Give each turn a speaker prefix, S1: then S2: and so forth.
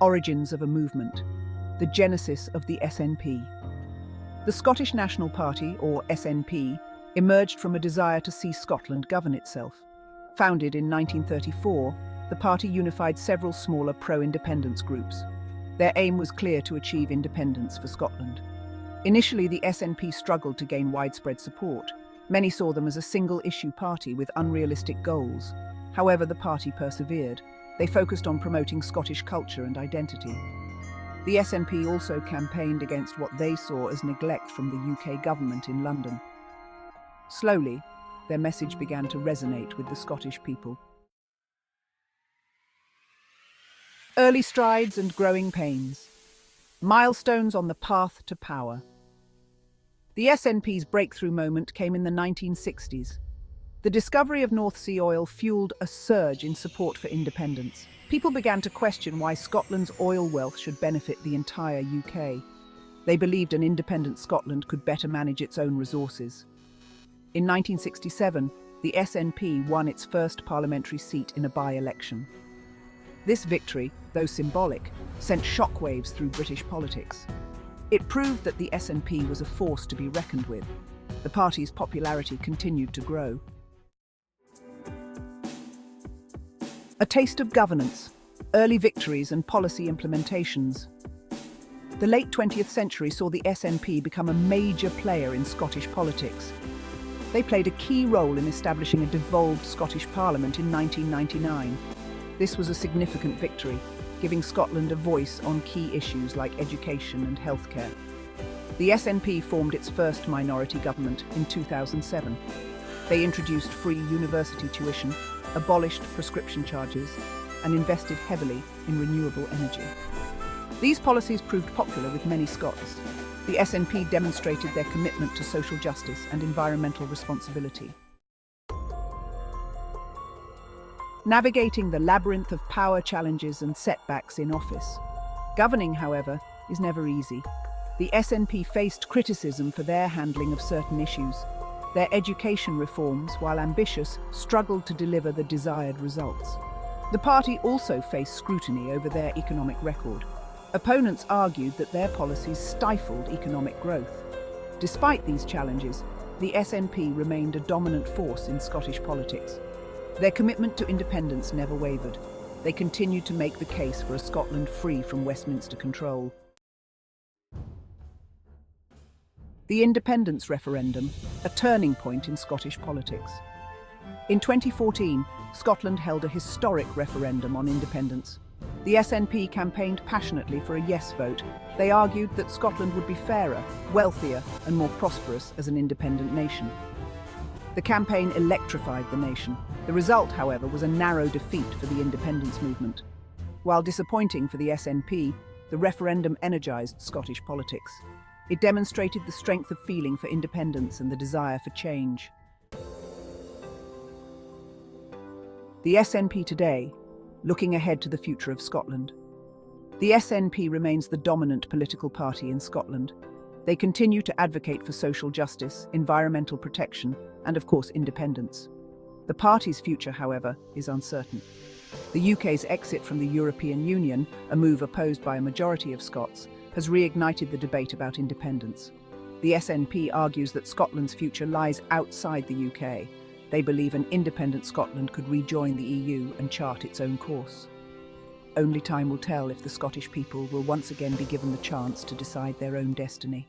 S1: Origins of a movement. The genesis of the SNP. The Scottish National Party, or SNP, emerged from a desire to see Scotland govern itself. Founded in 1934, the party unified several smaller pro-independence groups. Their aim was clear: to achieve independence for Scotland. Initially, the SNP struggled to gain widespread support. Many saw them as a single-issue party with unrealistic goals. However, the party persevered. They focused on promoting Scottish culture and identity. The SNP also campaigned against what they saw as neglect from the UK government in London. Slowly, their message began to resonate with the Scottish people. Early strides and growing pains. Milestones on the path to power. The SNP's breakthrough moment came in the 1960s. The discovery of North Sea oil fueled a surge in support for independence. People began to question why Scotland's oil wealth should benefit the entire UK. They believed an independent Scotland could better manage its own resources. In 1967, the SNP won its first parliamentary seat in a by-election. This victory, though symbolic, sent shockwaves through British politics. It proved that the SNP was a force to be reckoned with. The party's popularity continued to grow. A taste of governance, early victories and policy implementations. The late 20th century saw the SNP become a major player in Scottish politics. They played a key role in establishing a devolved Scottish Parliament in 1999. This was a significant victory, giving Scotland a voice on key issues like education and healthcare. The SNP formed its first minority government in 2007. They introduced free university tuition, abolished prescription charges, and invested heavily in renewable energy. These policies proved popular with many Scots. The SNP demonstrated their commitment to social justice and environmental responsibility. Navigating the labyrinth of power challenges and setbacks in office. Governing, however, is never easy. The SNP faced criticism for their handling of certain issues. Their education reforms, while ambitious, struggled to deliver the desired results. The party also faced scrutiny over their economic record. Opponents argued that their policies stifled economic growth. Despite these challenges, the SNP remained a dominant force in Scottish politics. Their commitment to independence never wavered. They continued to make the case for a Scotland free from Westminster control. The independence referendum, a turning point in Scottish politics. In 2014, Scotland held a historic referendum on independence. The SNP campaigned passionately for a yes vote. They argued that Scotland would be fairer, wealthier, and more prosperous as an independent nation. The campaign electrified the nation. The result, however, was a narrow defeat for the independence movement. While disappointing for the SNP, the referendum energised Scottish politics. It demonstrated the strength of feeling for independence and the desire for change. The SNP today, looking ahead to the future of Scotland. The SNP remains the dominant political party in Scotland. They continue to advocate for social justice, environmental protection, and of course independence. The party's future, however, is uncertain. The UK's exit from the European Union, a move opposed by a majority of Scots, has reignited the debate about independence. The SNP argues that Scotland's future lies outside the UK. They believe an independent Scotland could rejoin the EU and chart its own course. Only time will tell if the Scottish people will once again be given the chance to decide their own destiny.